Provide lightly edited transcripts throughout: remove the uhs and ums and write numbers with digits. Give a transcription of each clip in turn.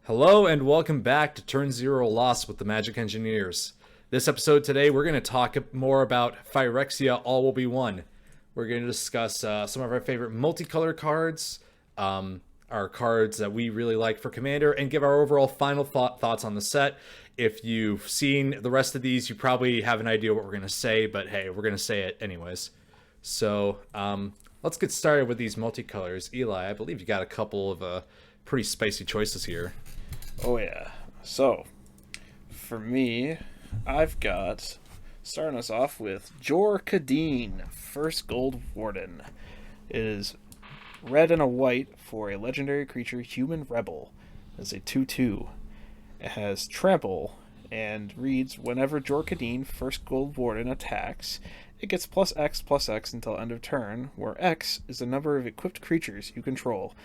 Hello and welcome back to Turn Zero Lost with the Magic Engineers. This episode today, we're going to talk more about Phyrexia All Will Be One. We're going to discuss some of our favorite multicolor cards, our cards that we really like for Commander, and give our overall final thoughts on the set. If you've seen the rest of these, you probably have an idea what we're going to say, but hey, we're going to say it anyways. So let's get started with these multicolors. Eli, I believe you got a couple of pretty spicy choices here. Oh yeah. So, for me, I've got, starting us off with Jor Kadeen, First Gold Warden. It is red and a white for a legendary creature, Human Rebel. It's a 2/2. It has Trample, and reads, whenever Jor Kadeen, First Gold Warden, attacks, it gets +X/+X until end of turn, where X is the number of equipped creatures you control.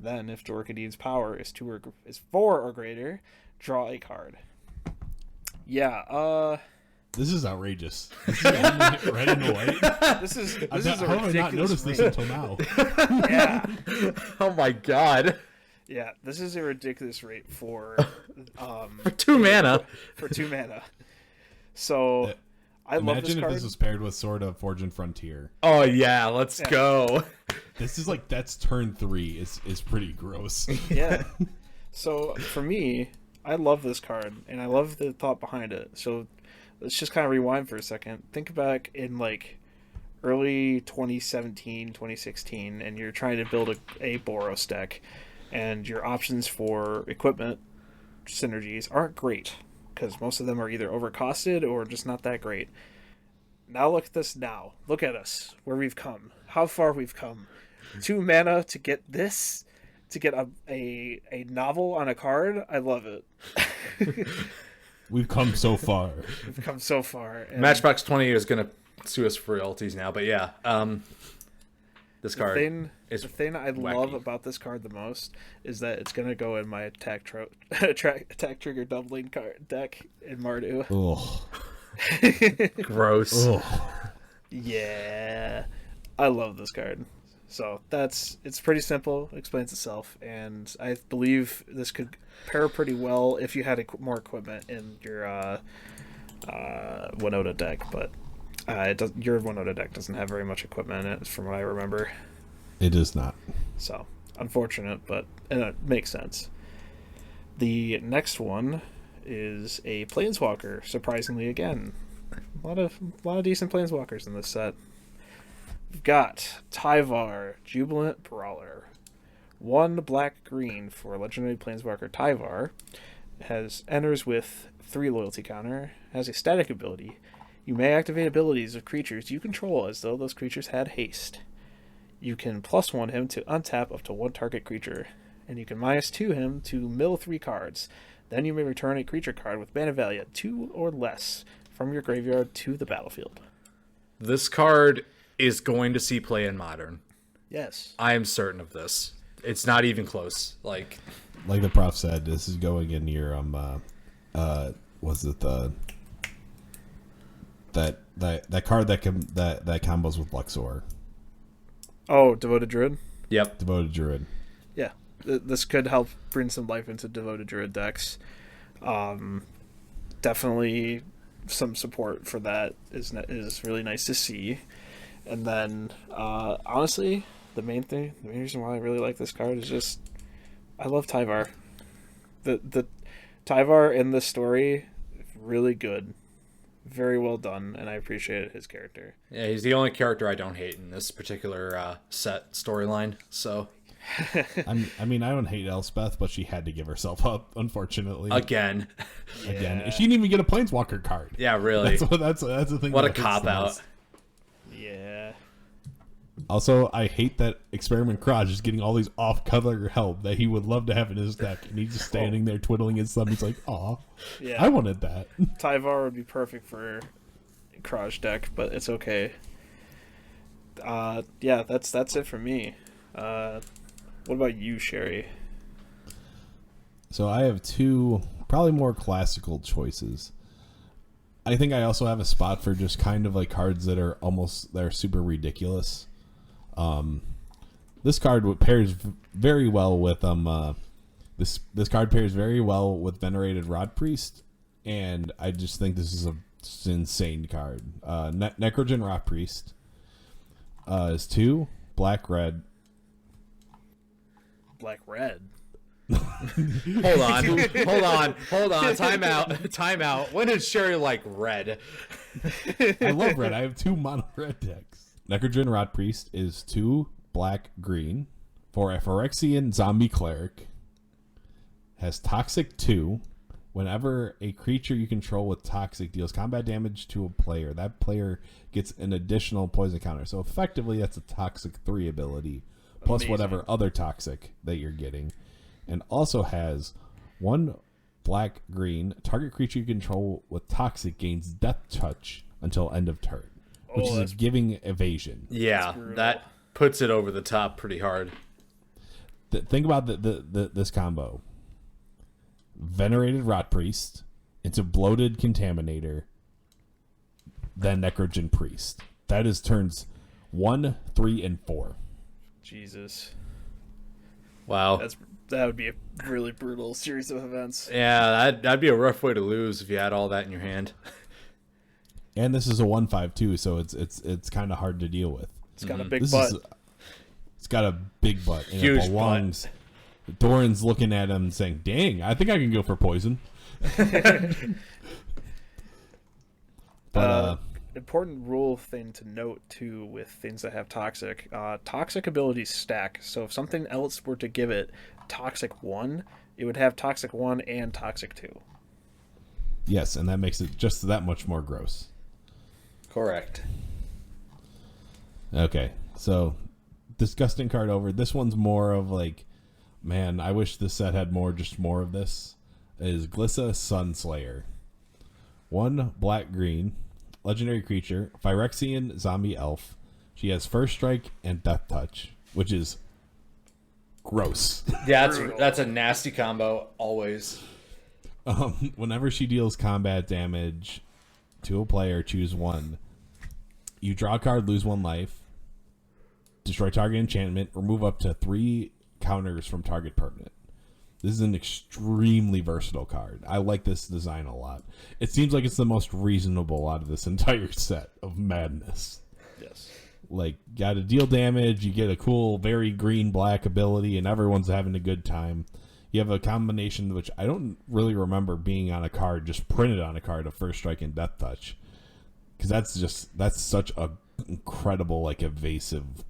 Then, if Jor Kadeen's power is 4 or greater, draw a card. Yeah, This is outrageous. This is only red and white. This is a How have I ridiculous not noticed this rate. until now? Yeah, Oh my god. yeah. This is a ridiculous rate for For 2 mana. for 2 mana. So, I love this Imagine if card. this was paired with Sword of Fortune Frontier. Oh yeah, let's go. This is like, that's turn 3. It's pretty gross. Yeah. So for me, I love this card, and I love the thought behind it. So let's just kind of rewind for a second. Think back in like early 2017, 2016, and you're trying to build a Boros deck, and your options for equipment synergies aren't great because most of them are either overcosted or just not that great. Now look at this now. Look at us, where we've come. How far we've come. 2 mana to get this, to get a novel on a card. I love it. We've come so far. We've come so far. And Matchbox 20 is gonna sue us for royalties now, but yeah. This card is the thing I wacky. love about this card the most is that it's gonna go in my attack trigger doubling card deck in Mardu. Ugh. gross. Ugh. Yeah, I love this card. So it's pretty simple, explains itself, and I believe this could pair pretty well if you had more equipment in your Winota deck, but your Winota deck doesn't have very much equipment in it, from what I remember. It is not. So unfortunate, but it makes sense. The next one is a Planeswalker. Surprisingly, again, a lot of decent Planeswalkers in this set. We've got Tyvar, Jubilant Brawler. 1 black-green for legendary Planeswalker Tyvar. Enters with 3 loyalty counter. Has a static ability. You may activate abilities of creatures you control as though those creatures had haste. You can +1 him to untap up to 1 target creature. And you can -2 him to mill 3 cards. Then you may return a creature card with mana value 2 or less from your graveyard to the battlefield. This card is going to see play in Modern. Yes. I am certain of this. It's not even close. Like Like the prof said, this is going in your was it the that card that combos with Luxor, Oh, Devoted Druid? yep. Devoted Druid. Yeah. This could help bring some life into Devoted Druid decks. Definitely some support for that is really nice to see. And then, honestly, the main reason why I really like this card is just I love Tyvar. The Tyvar in this story, really good, very well done, and I appreciated his character. Yeah, he's the only character I don't hate in this particular set storyline. So I mean, I don't hate Elspeth, but she had to give herself up, unfortunately. again, Again, Yeah. she didn't even get a Planeswalker card. yeah, really. That's the thing. What a that hurts cop the out. most. Yeah. Also, I hate that Experiment Crotch is getting all these off-color help that he would love to have in his deck, and he's just standing there twiddling his thumb. He's like, "Aw, Yeah. I wanted that." Tyvar would be perfect for Kraj deck, but it's okay. Yeah, that's it for me. What about you, Sherry? So I have 2 probably more classical choices. I think I also have a spot for just kind of like cards that are super ridiculous. This card pairs very well with the This card pairs very well with Venerated Rod Priest, and I just think this is just an insane card. Necrogen Rod Priest is 2 black red. Black red. Hold on. Time out. When did Sherry like red? I love red. I have 2 mono red decks. Necrogen Rod Priest is 2 black green for a Phyrexian zombie cleric. Has Toxic 2. Whenever a creature you control with Toxic deals combat damage to a player, that player gets an additional poison counter. So effectively, that's a Toxic 3 ability, plus Amazing. whatever other Toxic that you're getting. And also has 1 black green. Target creature you control with Toxic gains Death Touch until end of turn, which is a giving evasion. Yeah, that puts it over the top pretty hard. Think about this combo. Venerated Rot Priest into Bloated Contaminator, then Necrogen Priest. That is turns 1, 3, and 4. Jesus. Wow. That would be a really brutal series of events. Yeah, that'd be a rough way to lose if you had all that in your hand. And this is a 1/5 too, so it's kind of hard to deal with. It's got a big butt. It's got a big butt. And Huge it belongs. Doran's looking at him saying, "Dang, I think I can go for poison." But important rule thing to note too with things that have toxic abilities stack. So if something else were to give it toxic 1, it would have toxic 1 and toxic 2. yes, and that makes it just that much more gross. Correct. Okay, so disgusting card over. This one's more of like, man, I wish this set had more of this. Is Glissa Sunslayer. 1 black green, legendary creature, Phyrexian zombie elf. She has first strike and death touch, which is gross. Yeah, that's a nasty combo always. Whenever she deals combat damage to a player, choose 1. You draw a card, lose 1 life. Destroy target enchantment. Remove up to 3 counters from target permanent. This is an extremely versatile card. I like this design a lot. It seems like it's the most reasonable out of this entire set of madness. Yes. Like, got to deal damage, you get a cool, very green-black ability, and everyone's having a good time. You have a combination, which I don't really remember being on a card, just printed on a card of First Strike and Death Touch. Because that's such a incredible, like, evasive...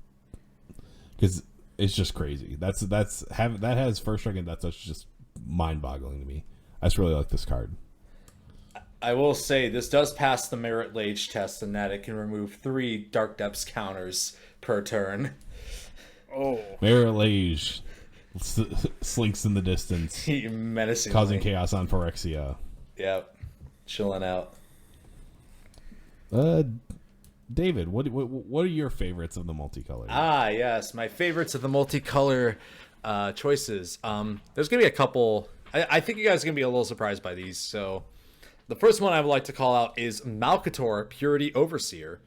Because it's just crazy. That has First Strike and Death Touch, just mind-boggling to me. I just really like this card. I will say this does pass the Merit Lage test in that it can remove 3 Dark Depths counters per turn. Oh. Merit Lage slinks in the distance, Menacingly. causing chaos on Phyrexia. Yep. Chilling out. David, what are your favorites of the multicolor? Ah, yes. My favorites of the multicolor choices. There's going to be a couple. I think you guys are going to be a little surprised by these. So the first one I would like to call out is Malcator, Purity Overseer.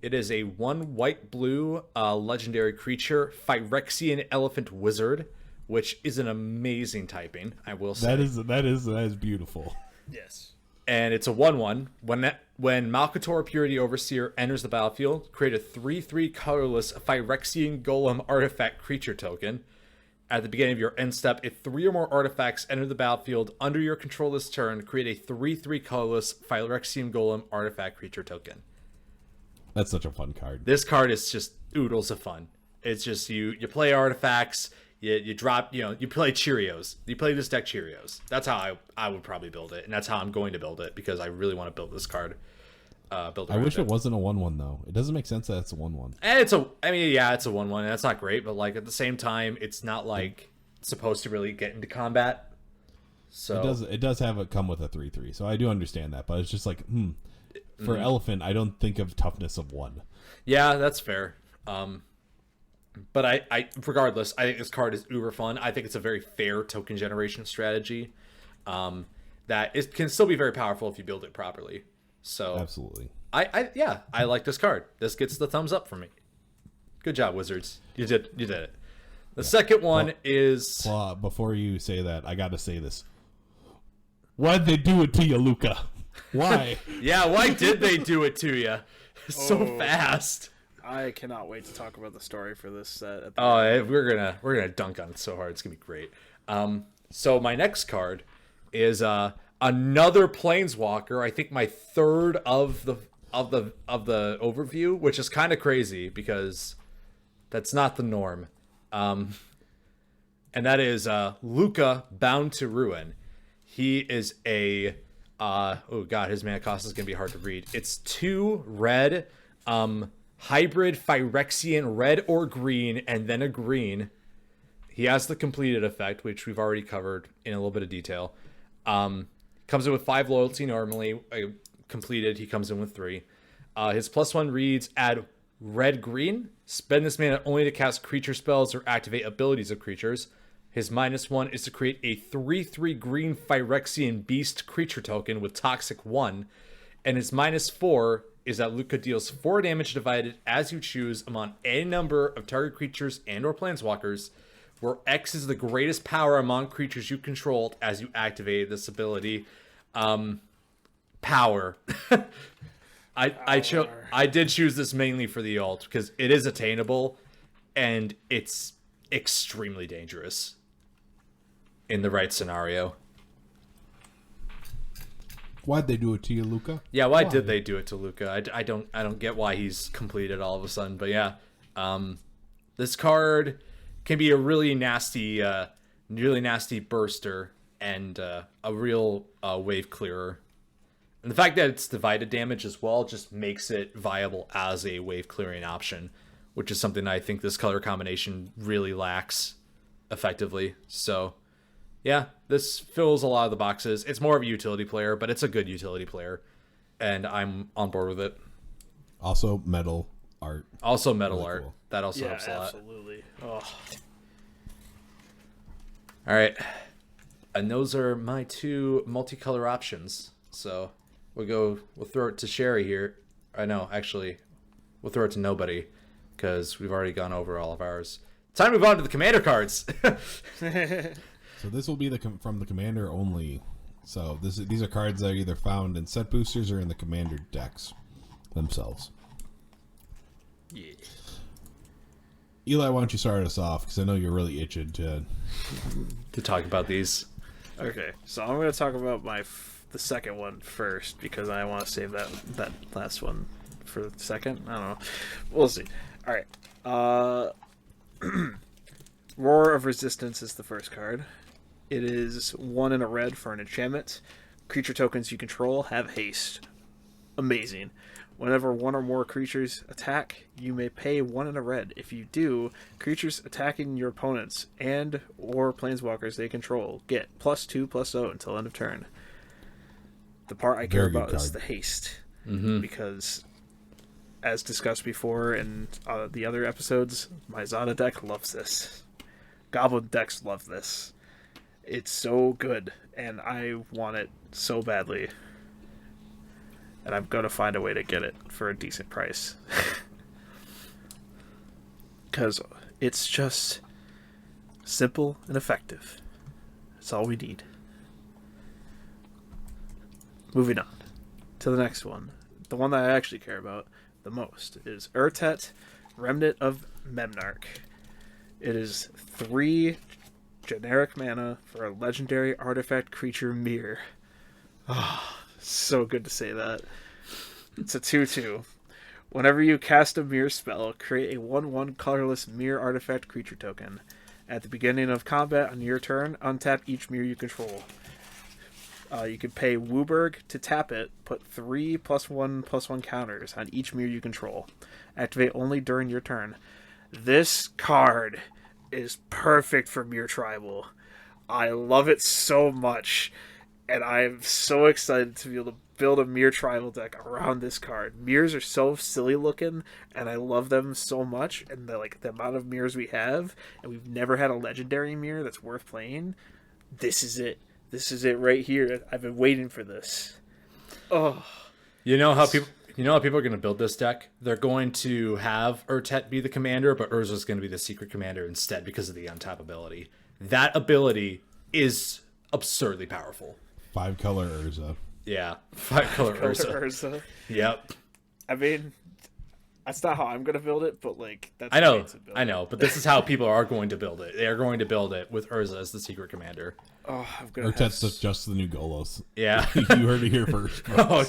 It is a 1 white-blue legendary creature, Phyrexian Elephant Wizard, which is an amazing typing, I will say. That is beautiful. Yes. And it's a 1/1. When Malcator Purity Overseer enters the battlefield, create a 3/3 colorless Phyrexian Golem artifact creature token. At the beginning of your end step, if 3 or more artifacts enter the battlefield under your control this turn, create a 3/3 colorless Phyrexian Golem artifact creature token. That's such a fun card. This card is just oodles of fun. It's just you play artifacts, you drop, you play Cheerios. You play this deck Cheerios. That's how I would probably build it, and that's how I'm going to build it because I really want to build this card. I wish it wasn't a 1/1 though. It doesn't make sense that it's a 1/1. And it's a 1/1, and that's not great, but like at the same time, it's not like supposed to really get into combat. So it does come with a 3/3, so I do understand that, but it's just like, for Elephant, I don't think of toughness of 1. Yeah, that's fair. But I regardless, I think this card is uber fun. I think it's a very fair token generation strategy. That it can still be very powerful if you build it properly. So Absolutely. I like this card. This gets the thumbs up for me. Good job, Wizards. You did it. The second one is... Claw, before you say that, I got to say this. Why'd they do it to you, Luca? Why? Yeah, why did they do it to you so fast? I cannot wait to talk about the story for this set. We're gonna dunk on it so hard. It's gonna be great. So my next card is another Planeswalker. I think my third of the overview, which is kind of crazy because that's not the norm. And that is Luca, Bound to Ruin. He is a oh god, his mana cost is gonna be hard to read. It's 2 red, hybrid Phyrexian red or green, and then a green. He has the completed effect, which we've already covered in a little bit of detail. Comes in with 5 loyalty normally. Completed, he comes in with 3. His +1 reads, add red green. Spend this mana only to cast creature spells or activate abilities of creatures. His -1 is to create a 3/3 green Phyrexian beast creature token with Toxic 1. And his -4 is that Luca deals 4 damage divided as you choose among any number of target creatures and or planeswalkers, where X is the greatest power among creatures you controlled as you activate this ability. Power. I did choose this mainly for the ult because it is attainable and it's extremely dangerous in the right scenario. Why'd they do it to you, Luca? Yeah, why did they do it to Luca? I don't get why he's completed all of a sudden, but yeah. This card can be a really nasty burster and a real wave clearer. And the fact that it's divided damage as well just makes it viable as a wave clearing option, which is something I think this color combination really lacks effectively. So yeah, this fills a lot of the boxes. It's more of a utility player, but it's a good utility player, and I'm on board with it. Also, metal art. Also, metal really art. Cool. That also helps a lot. Absolutely. Oh. All right, and those are my 2 multicolor options. So we'll throw it to Sherry here. I know, actually, we'll throw it to nobody because we've already gone over all of ours. Time to move on to the commander cards. So this will be from the commander only. So these are cards that are either found in set boosters or in the commander decks themselves. Yeah. Eli, why don't you start us off? Because I know you're really itching to talk about these. Okay, so I'm going to talk about the second one first because I want to save that last one for the second. I don't know. We'll see. All right. Roar of Resistance is the first card. It is 1 and a red for an enchantment. Creature tokens you control have haste. Amazing. Whenever 1 or more creatures attack, you may pay 1 and a red. If you do, creatures attacking your opponents and or planeswalkers they control get +2/+0 until end of turn. The part I care about is the haste. Mm-hmm. Because, as discussed before in the other episodes, my Zada deck loves this. Goblin decks love this. It's so good, and I want it so badly. And I'm going to find a way to get it for a decent price. Because it's just simple and effective. That's all we need. Moving on to the next one. The one that I actually care about the most is Urtet, Remnant of Memnarch. It is 3 generic mana for a legendary artifact creature mirror. Oh, so good to say that. It's a 2/2. Whenever you cast a mirror spell, create a 1/1 colorless mirror artifact creature token. At the beginning of combat on your turn, untap each mirror you control. You can pay Wooburg to tap it, put 3 +1/+1 counters on each mirror you control. Activate only during your turn. This card is perfect for Mirror Tribal. I love it so much, and I'm so excited to be able to build a Mirror Tribal deck around this card. Mirrors are so silly looking, and I love them so much, and the amount of mirrors we have, and we've never had a legendary mirror that's worth playing. This is it. This is it right here. I've been waiting for this. Oh. You know how You know how people are going to build this deck? They're going to have Urtet be the commander, but Urza's going to be the secret commander instead because of the untap ability. That ability is absurdly powerful. 5-color Urza. Yeah, 5-color Urza. Yep. I mean, that's not how I'm going to build it, but like that's I know, but this is how people are going to build it. They are going to build it with Urza as the secret commander. Oh, I'm gonna Urtet's just the new Golos. Yeah. You heard it here first. Oh,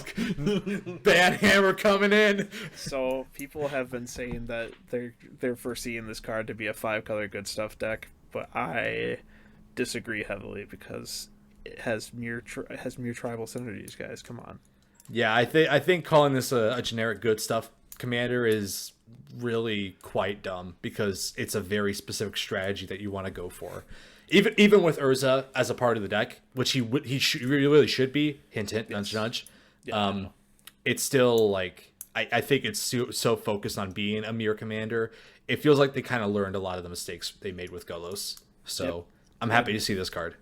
bad hammer coming in. So people have been saying that they're foreseeing this card to be a 5-color good stuff deck, but I disagree heavily because it has mere tribal synergies, guys. Come on. Yeah, I think calling this a generic good stuff commander is really quite dumb because it's a very specific strategy that you want to go for. Even with Urza as a part of the deck, which he really should be, hint hint, nudge nudge. Yeah, it's still like I think it's so focused on being a mirror commander. It feels like they kind of learned a lot of the mistakes they made with Golos. So I'm happy to see this card.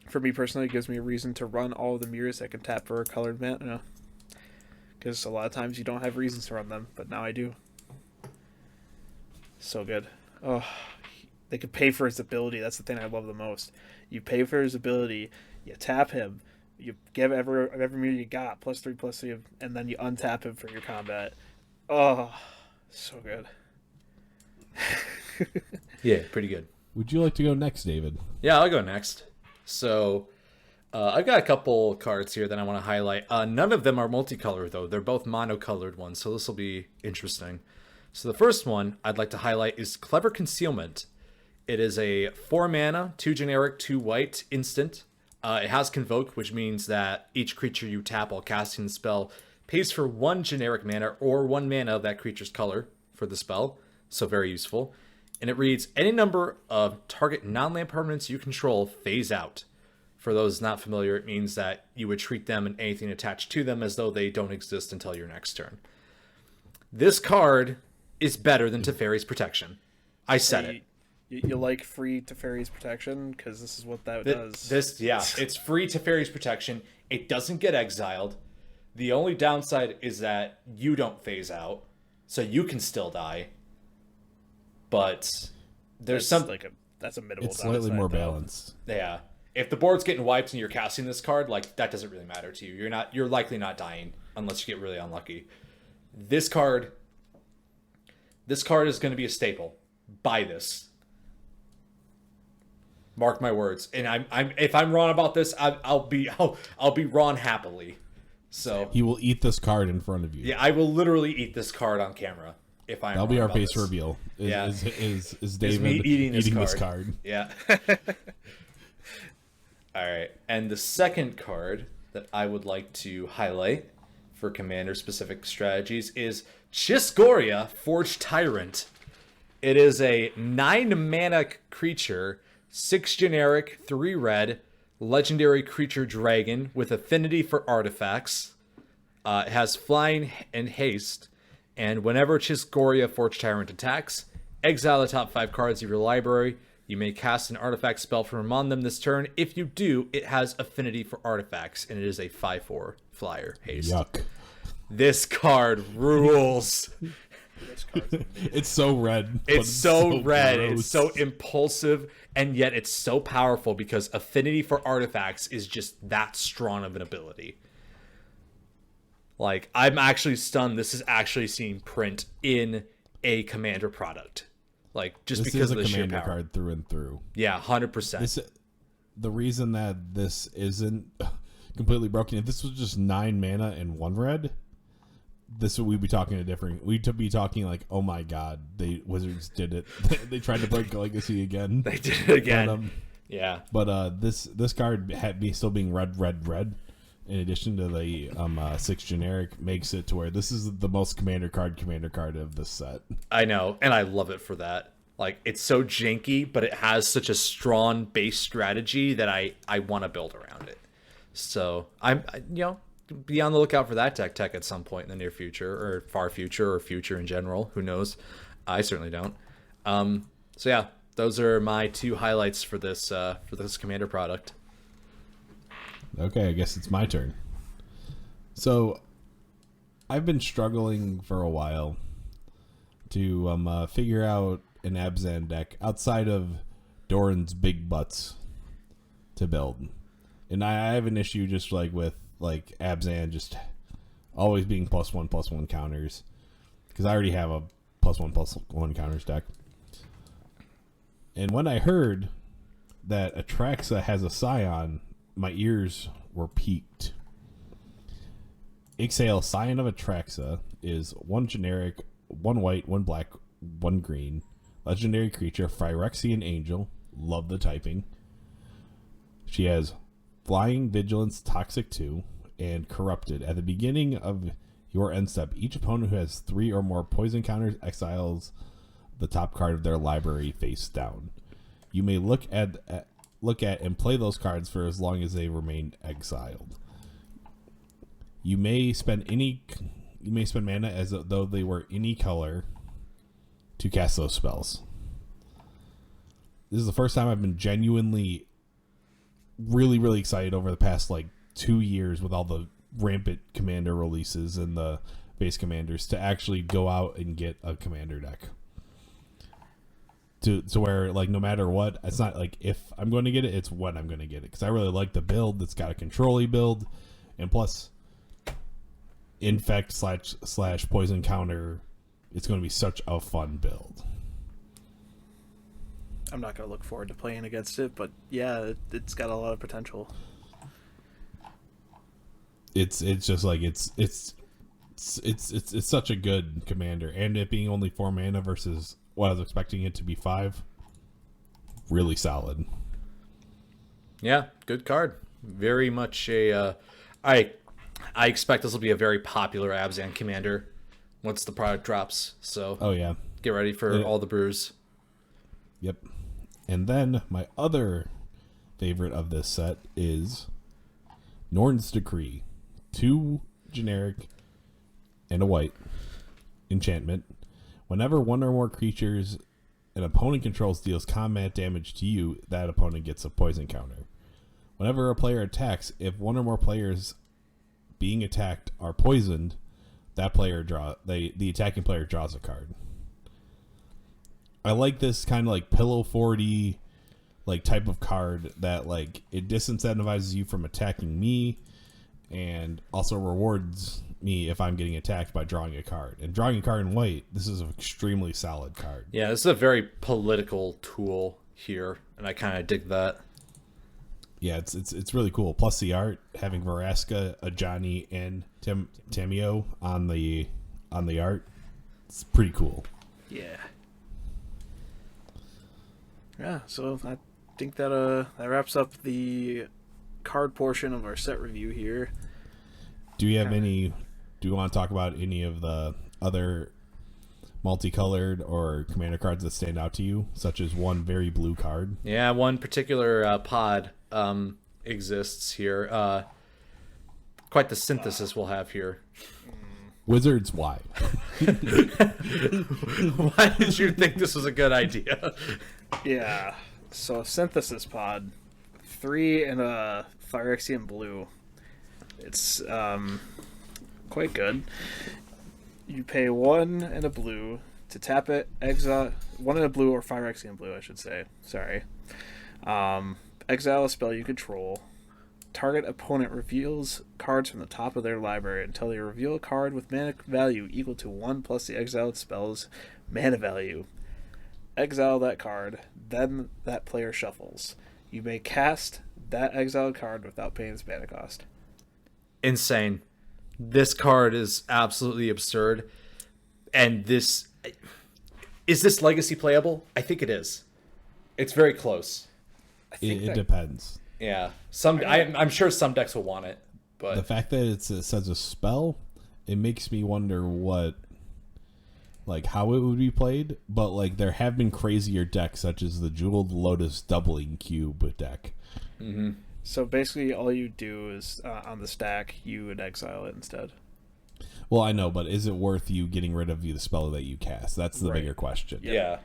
For me personally, it gives me a reason to run all of the mirrors that can tap for a colored mana. Because a lot of times you don't have reasons to run them, but now I do. So good. Oh, they could pay for his ability. That's the thing I love the most. You pay for his ability, you tap him, you give every mirror you got, +3/+3, and then you untap him for your combat. Oh, so good. Yeah, pretty good. Would you like to go next, David? Yeah, I'll go next. So I've got a couple cards here that I want to highlight. None of them are multicolored, though. They're both monocolored ones, so this will be interesting. So the first one I'd like to highlight is Clever Concealment. It is a 4 mana, 2 generic, 2 white instant. It has Convoke, which means that each creature you tap while casting the spell pays for 1 generic mana or 1 mana of that creature's color for the spell. So very useful. And it reads, any number of target non-land permanents you control phase out. For those not familiar, it means that you would treat them and anything attached to them as though they don't exist until your next turn. This card is better than Teferi's Protection. I said it. You like free Teferi's Protection? Because this is what that does. It's free Teferi's Protection. It doesn't get exiled. The only downside is that you don't phase out, so you can still die. But there's that's a minimal. It's slightly more though. balanced. Yeah. If the board's getting wiped and you're casting this card, like that doesn't really matter to you. You're likely not dying unless you get really unlucky. This card is going to be a staple. Buy this. Mark my words. And if I'm wrong about this, I'll be wrong happily. So he will eat this card in front of you. yeah, I will literally eat this card on camera if I'm. That'll wrong be our about face this. reveal. Yeah. Is David me eating this this card. card? Yeah. All right, and the second card that I would like to highlight for commander-specific strategies is Chisgoria, Forged Tyrant. It is a 9-mana creature, 6 generic, 3 red, legendary creature dragon with affinity for artifacts. It has flying and haste, and whenever Chisgoria, Forged Tyrant attacks, exile the top 5 cards of your library. You may cast an artifact spell from among them this turn. If you do, it has affinity for artifacts, and it is a 5/4 flyer haste. Yuck. This card rules. It's so red. It's so red. gross. It's so impulsive, and yet it's so powerful because affinity for artifacts is just that strong of an ability. Like, I'm actually stunned this is actually seeing print in a commander product. Like, just this because is of a the sheer commander power. card through and through. Yeah, 100%. The reason that this isn't completely broken, if this was just 9 mana and 1 red, we'd be talking a different. We'd be talking like, oh my god, Wizards did it. They tried to break Legacy again. They did it again. But, yeah. But this card still being red. In addition to the 6 generic, makes it to where this is the most commander card of this set. I know, and I love it for that. Like, it's so janky, but it has such a strong base strategy that I want to build around it. So be on the lookout for that tech at some point in the near future, or far future, or future in general. Who knows? I certainly don't. So yeah, those are my 2 highlights for this commander product. Okay, I guess it's my turn. So, I've been struggling for a while to figure out an Abzan deck outside of Doran's big butts to build. And I have an issue just like with like Abzan just always being +1/+1 counters. Because I already have a +1/+1 counters deck. And when I heard that Atraxa has a Scion, my ears were peaked. Ixael, Scion of Atraxa, is 1 generic, 1 white, 1 black, 1 green. Legendary creature, Phyrexian Angel. Love the typing. She has Flying, Vigilance, Toxic 2, and Corrupted. At the beginning of your end step, each opponent who has 3 or more poison counters exiles the top card of their library face down. You may look at and play those cards for as long as they remain exiled. You may spend mana as though they were any color to cast those spells. This is the first time I've been genuinely really, really excited over the past like 2 years with all the rampant commander releases and the base commanders to actually go out and get a commander deck. To where like no matter what, it's not like if I'm going to get it, it's when I'm going to get it. Because I really like the build. It's got a control-y build, and plus infect slash poison counter. It's going to be such a fun build. I'm not going to look forward to playing against it, but yeah, it's got a lot of potential. It's just like it's such a good commander, and it being only 4 mana versus what I was expecting it to be 5, really solid. Yeah, good card. Very much a. I expect this will be a very popular Abzan commander once the product drops. So oh yeah, get ready for all the brews. Yep. And then my other favorite of this set is Norn's Decree. 2 generic and a white enchantment. Whenever 1 or more creatures an opponent controls deals combat damage to you, that opponent gets a poison counter. Whenever a player attacks, if 1 or more players being attacked are poisoned, that player the attacking player draws a card. I like this kind of like pillow 40 like type of card that like it disincentivizes you from attacking me and also rewards me if I'm getting attacked by drawing a card. And drawing a card in white, this is an extremely solid card. Yeah, this is a very political tool here, and I kind of dig that. Yeah, it's really cool. Plus the art, having Veraska, Ajani, and Tamio on the art, it's pretty cool. Yeah. Yeah, so I think that wraps up the card portion of our set review here. Do you want to talk about any of the other multicolored or commander cards that stand out to you, such as one very blue card? Yeah, one particular pod exists here. Quite the synthesis we'll have here. Wizards, why? Why did you think this was a good idea? Yeah, so synthesis pod, 3 and a Phyrexian blue. It's quite good. You pay 1 and a blue to tap it, exile 1 and a blue or Phyrexian blue, I should say. Sorry. Exile a spell you control. Target opponent reveals cards from the top of their library until they reveal a card with mana value equal to 1 plus the exiled spell's mana value. Exile that card, then that player shuffles. You may cast that exiled card without paying its mana cost. Insane. This card is absolutely absurd. And is this legacy playable? I think it is. It's very close. It depends. Yeah, I'm sure some decks will want it, but the fact that it says a spell, it makes me wonder how it would be played. But like there have been crazier decks, such as the Jeweled Lotus doubling cube deck. Mm-hmm. So basically, all you do is on the stack, you would exile it instead. Well, I know, but is it worth you getting rid of the spell that you cast? That's the bigger question. Yeah.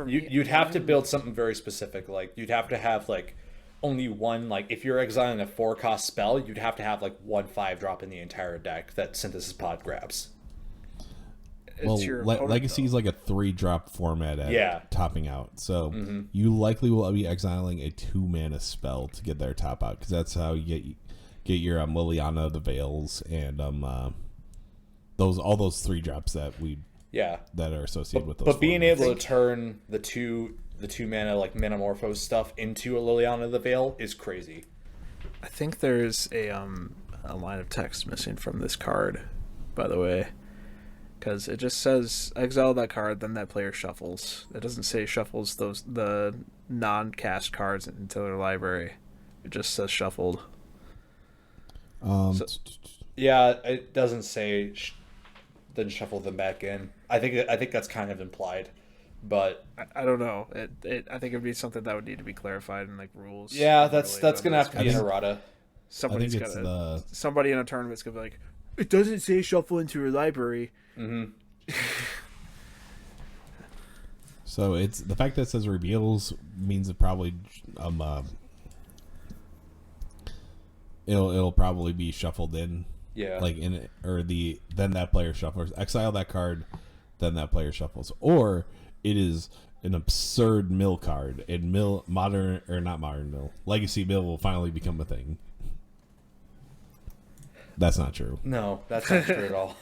You'd have to build something very specific. Like you'd have to have like only one, like, if you're exiling a 4-cost spell, you'd have to have, like, 1 5-drop in the entire deck that Synthesis Pod grabs. Well, your Legacy is like a 3-drop format at topping out. So you likely will be exiling a 2-mana spell to get their top out, because that's how you get your Liliana of the Veils and all those 3-drops that that are associated with those. But being able to turn the two mana, like, Metamorphose stuff into a Liliana of the Veil is crazy. I think there's a line of text missing from this card, by the way. Because it just says exile that card, then that player shuffles. It doesn't say shuffles the non-cast cards into their library. It just says shuffled. Yeah, it doesn't say then shuffle them back in. I think that's kind of implied, but I don't know. I think it'd be something that would need to be clarified in, like, rules. Yeah, that's gonna have to be an errata. Somebody in a tournament's gonna be like, it doesn't say shuffle into your library. So it's the fact that it says reveals means it probably it'll probably be shuffled in. Yeah. Like then that player shuffles. Exile that card, then that player shuffles. Or it is an absurd mill card, and Legacy mill will finally become a thing. That's not true. No, that's not true at all.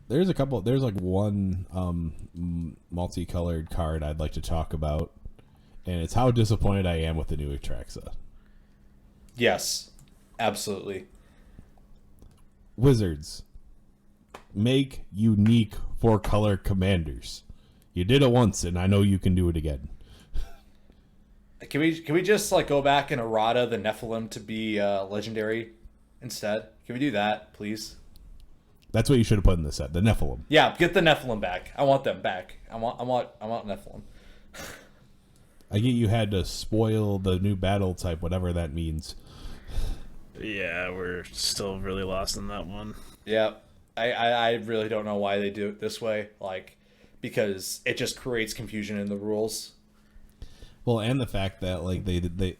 There's like one multicolored card I'd like to talk about, and it's how disappointed I am with the new Phyrexia. Yes, absolutely. Wizards, make unique 4-color commanders. You did it once, and I know you can do it again. Can we just, like, go back and errata the Nephilim to be legendary instead? Can we do that, please? That's what you should have put in the set. The Nephilim. Yeah, get the Nephilim back. I want them back. I want Nephilim. I get you had to spoil the new battle type, whatever that means. Yeah, we're still really lost in that one. Yeah, I really don't know why they do it this way. Like, because it just creates confusion in the rules. Well, and the fact that, like, they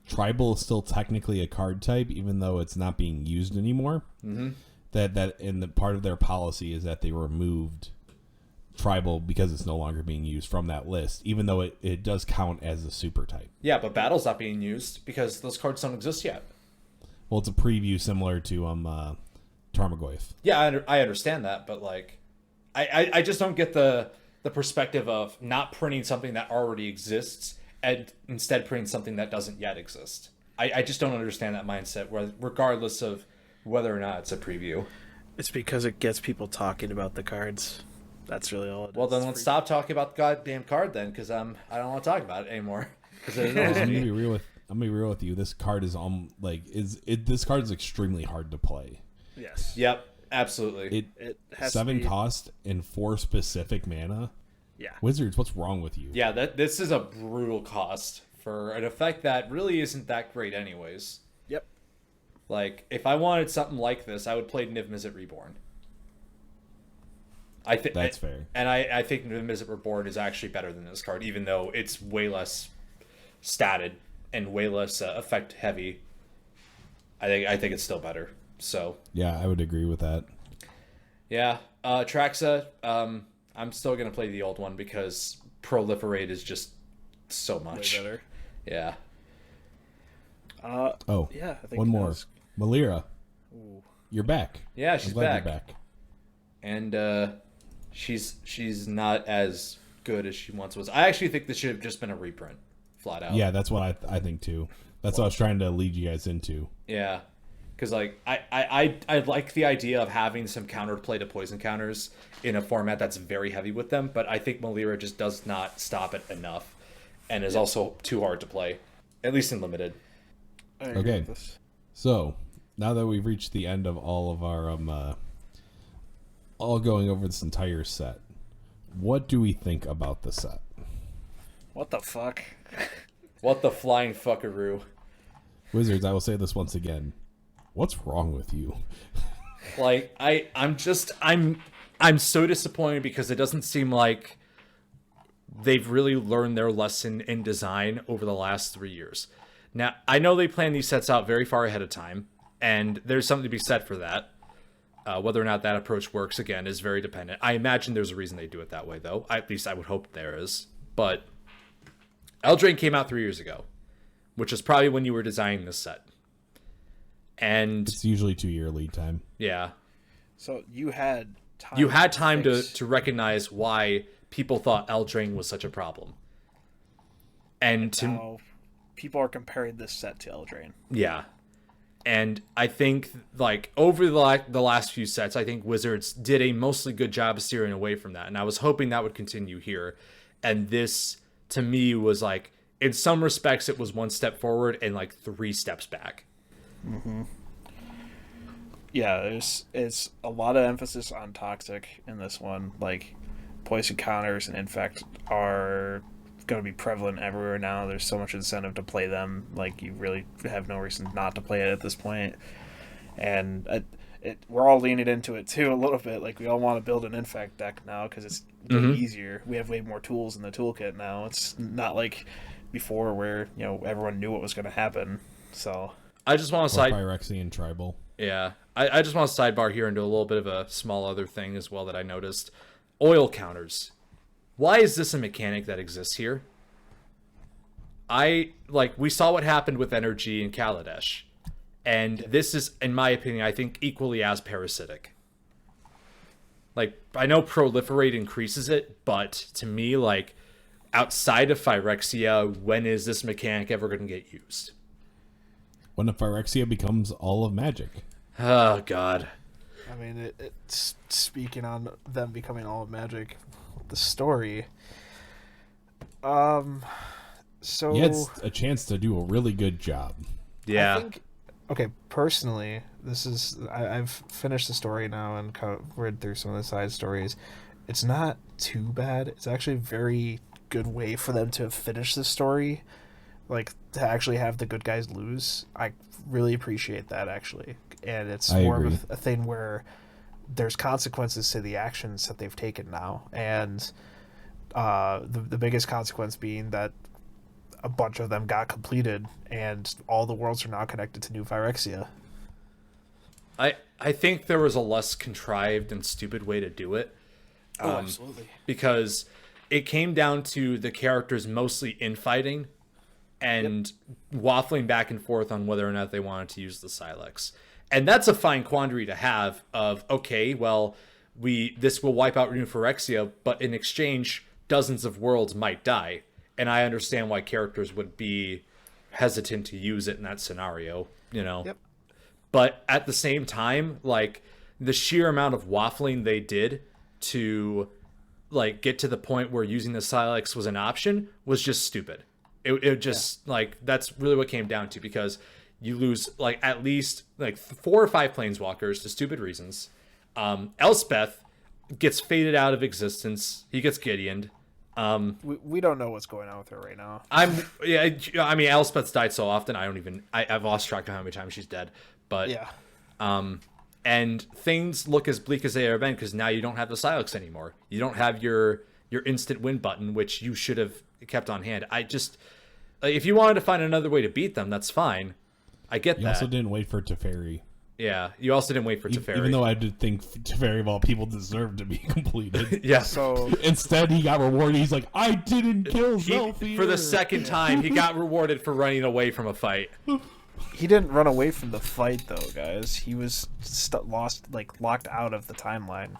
tribal is still technically a card type, even though it's not being used anymore. Mm-hmm. That and the part of their policy is that they removed tribal because it's no longer being used from that list, even though it does count as a super type. Yeah, but battle's not being used because those cards don't exist yet. Well, it's a preview similar to Tarmogoyf. Yeah, I understand that, but, like, I just don't get the perspective of not printing something that already exists and instead printing something that doesn't yet exist. I just don't understand that mindset, regardless of whether or not it's a preview. It's because it gets people talking about the cards. That's really all it is. Well, then let's stop talking about the goddamn card then, because I don't want to talk about it anymore. I'm gonna be real with you. This card is this card is extremely hard to play. Yes. Yep. Absolutely. It has 7 cost and 4 specific mana. Yeah. Wizards, what's wrong with you? Yeah, this is a brutal cost for an effect that really isn't that great anyways. Yep. Like, if I wanted something like this, I would play Niv Mizzet Reborn. That's fair. And I think Niv Mizzet Reborn is actually better than this card, even though it's way less statted and way less effect heavy. I think it's still better. So yeah, I would agree with that. Yeah, Phyrexia, I'm still gonna play the old one because Proliferate is just so much way better. Yeah. Yeah. I think one more. Malira, you're back. Yeah, she's back. You're back. And she's not as good as she once was. I actually think this should have just been a reprint, flat out. Yeah, that's what I think too. That's what I was trying to lead you guys into. Yeah, because, like, I like the idea of having some counterplay to poison counters in a format that's very heavy with them, but I think Malira just does not stop it enough, and is also too hard to play, at least in limited. Okay, so now that we've reached the end of all of our all going over this entire set, what do we think about the set? What the fuck? What the flying fuckaroo? Wizards, I will say this once again. What's wrong with you? Like, I'm so disappointed because it doesn't seem like they've really learned their lesson in design over the last 3 years. Now, I know they plan these sets out very far ahead of time, and there's something to be said for that. Whether or not that approach works, again, is very dependent. I imagine there's a reason they do it that way, though. At least I would hope there is. But Eldraine came out 3 years ago, which is probably when you were designing this set. And it's usually 2-year lead time. Yeah. So you had time. You had time to recognize why people thought Eldraine was such a problem. And now people are comparing this set to Eldraine. Yeah. And I think, like, over the last few sets, I think Wizards did a mostly good job of steering away from that. And I was hoping that would continue here. And this, to me, was like, in some respects, it was 1 step forward and like 3 steps back. Mm-hmm. Yeah, it's a lot of emphasis on toxic in this one. Like, poison counters and infect are going to be prevalent everywhere now. There's so much incentive to play them. Like, you really have no reason not to play it at this point. And we're all leaning into it too a little bit. Like, we all want to build an infect deck now because it's getting easier. We have way more tools in the toolkit now. It's not like before where, you know, everyone knew what was going to happen. So I just want to Phyrexian tribal. Yeah, I just want to sidebar here and do a little bit of a small other thing as well that I noticed. Oil counters. Why is this a mechanic that exists here? We saw what happened with energy in Kaladesh. And this is, in my opinion, I think equally as parasitic. Like, I know proliferate increases it, but to me, like, outside of Phyrexia, when is this mechanic ever going to get used? When the Phyrexia becomes all of Magic. Oh, God. I mean, it's speaking on them becoming all of Magic, the story. So he had a chance to do a really good job. Yeah. I think, okay, personally, I've finished the story now and kind of read through some of the side stories. It's not too bad. It's actually a very good way for them to finish the story. Like, to actually have the good guys lose. I really appreciate that, actually. And it's more of a thing where there's consequences to the actions that they've taken now. And the biggest consequence being that a bunch of them got completed, and all the worlds are now connected to New Phyrexia. I think there was a less contrived and stupid way to do it. Absolutely. Because it came down to the characters mostly infighting and waffling back and forth on whether or not they wanted to use the Silex. And that's a fine quandary to have of, okay, well, this will wipe out New Phyrexia, but in exchange, dozens of worlds might die. And I understand why characters would be hesitant to use it in that scenario, you know? Yep. But at the same time, like, the sheer amount of waffling they did to, like, get to the point where using the Silex was an option was just stupid. It just, like, that's really what came down to, because you lose, like, at least, like, 4 or 5 planeswalkers to stupid reasons. Elspeth gets faded out of existence. He gets Gideoned. We don't know what's going on with her right now. I mean, Elspeth's died so often, I've lost track of how many times she's dead. But, yeah. And things look as bleak as they ever been, because now you don't have the Silex anymore. You don't have your instant win button, which you should have kept on hand. If you wanted to find another way to beat them, that's fine. I get that. You also didn't wait for Teferi. Yeah, you also didn't wait for Teferi. Even though I did think Teferi of all people deserved to be completed. Yeah. So instead, he got rewarded. He's like, I didn't kill Zelfir. For the second time, he got rewarded for running away from a fight. he didn't run away from the fight, though, guys. He was locked out of the timeline.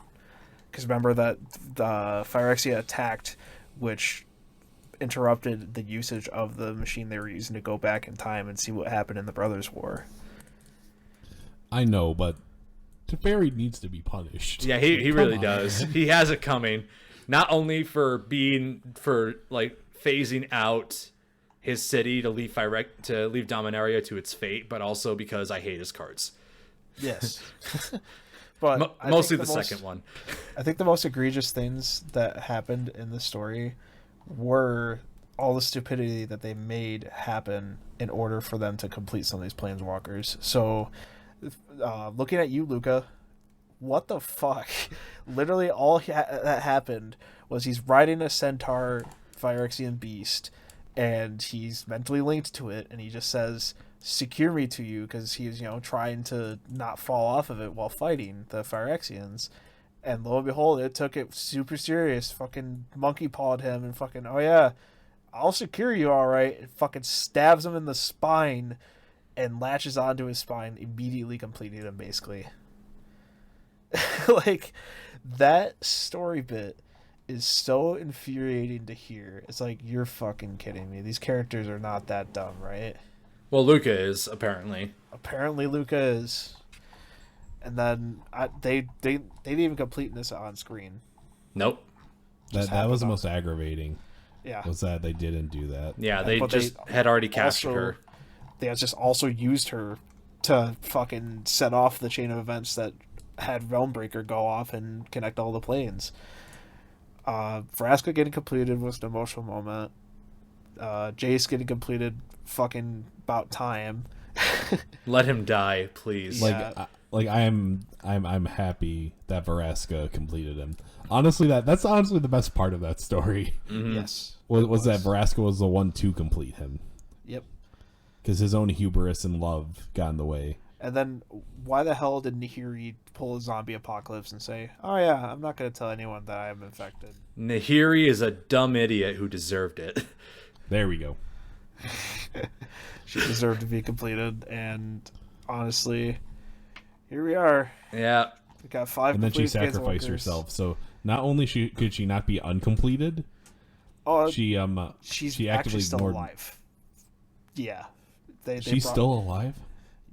Because remember that the Phyrexia attacked, which interrupted the usage of the machine they were using to go back in time and see what happened in the Brothers' War. I know, but Teferi needs to be punished. Yeah, he really does. He has it coming. Not only for phasing out his city to leave Dominaria to its fate, but also because I hate his cards. Yes. But mostly the second one. I think the most egregious things that happened in the story were all the stupidity that they made happen in order for them to complete some of these planeswalkers. So, looking at you, Luca, what the fuck? Literally all that happened was he's riding a centaur Phyrexian beast, and he's mentally linked to it, and he just says, "Secure me to you," because he's trying to not fall off of it while fighting the Phyrexians. And lo and behold, it took it super serious. Fucking monkey pawed him and fucking, "Oh yeah, I'll secure you, all right." And fucking stabs him in the spine and latches onto his spine, immediately completing him, basically. Like, that story bit is so infuriating to hear. It's like, you're fucking kidding me. These characters are not that dumb, right? Well, Luca is, apparently. Apparently Luca is. And then they didn't even complete this on screen. Nope. That was the most aggravating. Yeah. Was that they didn't do that. Yeah, they But just had already captured her. They had just also used her to fucking set off the chain of events that had Realmbreaker go off and connect all the planes. Vraska getting completed was an emotional moment. Jace getting completed, fucking about time. Let him die, please. Yeah. I'm happy that Vraska completed him. Honestly, that's honestly the best part of that story. Mm-hmm. Yes. Was that Vraska was the one to complete him. Yep. Because his own hubris and love got in the way. And then, why the hell did Nahiri pull a zombie apocalypse and say, "Oh yeah, I'm not going to tell anyone that I am infected"? Nahiri is a dumb idiot who deserved it. There we go. She deserved to be completed, and honestly, here we are. Yeah. We got 5 And then she completed sacrificed Planeswalkers. herself. So not only could she not be uncompleted, Oh, she she's she actually actively still ignored. alive. Yeah. They She's brought- still alive?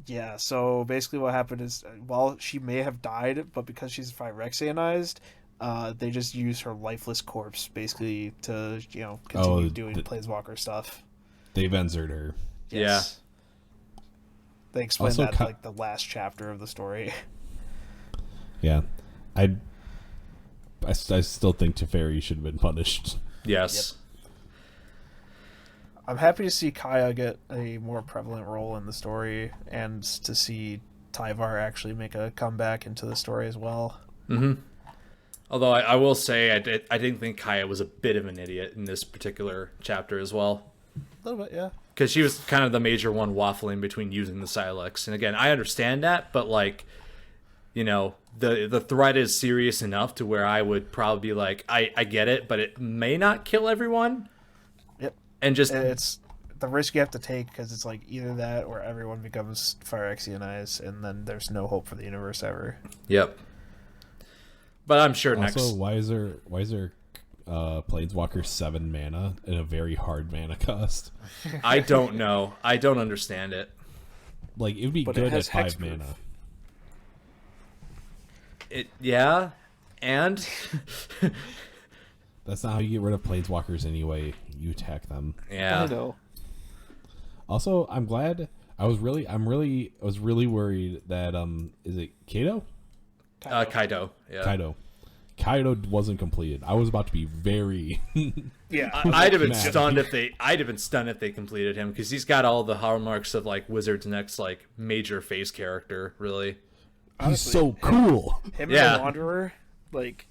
Yeah, so basically what happened is, while she may have died, but because she's Phyrexianized, they just use her lifeless corpse, basically, to, continue doing Planeswalker stuff. They've censored her. Yes. They explain Also, that in, like, the last chapter of the story. Yeah. I still think Teferi should have been punished. Yes. I'm happy to see Kaya get a more prevalent role in the story, and to see Tyvar actually make a comeback into the story as well. Mm-hmm. Although I will say I didn't think Kaya was a bit of an idiot in this particular chapter as well. A little bit, yeah. Because she was kind of the major one waffling between using the Sylex. And again, I understand that, but like, the threat is serious enough to where I would probably be like, I get it, but it may not kill everyone. Yep. And just... It's the risk you have to take, because it's like either that or everyone becomes Phyrexianized, and then there's no hope for the universe ever. Yep. But I'm sure Also, why is there Planeswalker 7 mana and a very hard mana cost? I don't know. I don't understand it. Like, it would be But it good at has 5 hexproof. mana. Yeah, and That's not how you get rid of Planeswalkers anyway. You attack them. yeah, I know. Also, I'm glad. I was really worried that is it Kato? Kaido. Yeah, Kaido wasn't completed. I was about to be very Yeah. I'd have been Mad. stunned if they completed him, because he's got all the hallmarks of like Wizard's next like major face character. Really, he's so cool. Him Yeah. and the Wanderer, like,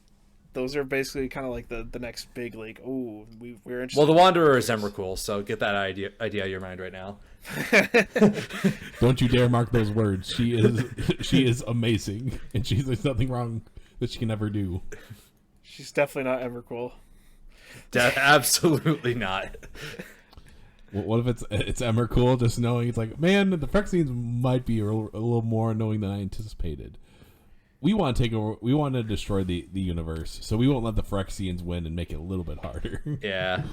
those are basically kind of like the next big, like, we're interested. well, the Wanderer is Emrakul, so get that idea out of your mind right now. Don't you dare mark those words. She is amazing, and there's nothing wrong that she can ever do. She's definitely not Evercool. Absolutely not. What if it's Emrakul, just knowing it's like, man, the Phyrexians might be a little more annoying than I anticipated. We want to take over. We want to destroy the universe, so we won't let the Phyrexians win and make it a little bit harder. Yeah.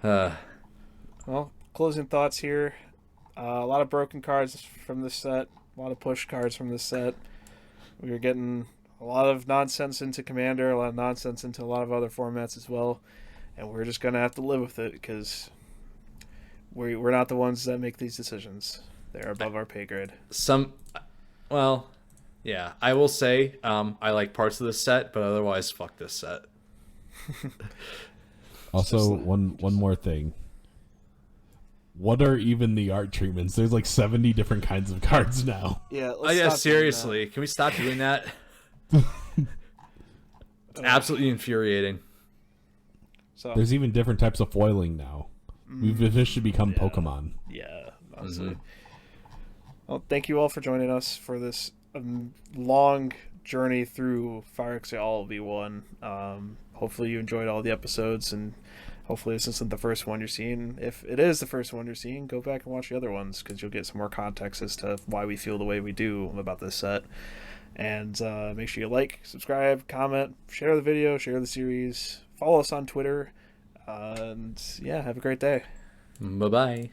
Well, closing thoughts here. A lot of broken cards from this set. A lot of push cards from this set. We were getting a lot of nonsense into Commander, a lot of nonsense into a lot of other formats as well. And we're just going to have to live with it, because we're not the ones that make these decisions. They're above our pay grade. Yeah, I will say I like parts of this set, but otherwise, fuck this set. Also, one more thing. What are even the art treatments? There's like 70 different kinds of cards now. Yeah. Oh yeah, seriously, can we stop doing that? It's absolutely infuriating. So There's even different types of foiling now. We've officially become Pokemon. yeah, honestly. Well, thank you all for joining us for this long journey through Phyrexia All V1. Hopefully you enjoyed all the episodes, and hopefully this isn't the first one you're seeing. If it is the first one you're seeing, go back and watch the other ones, because you'll get some more context as to why we feel the way we do about this set. And make sure you like, subscribe, comment, share the video, share the series, follow us on Twitter, and yeah, have a great day. Bye-bye.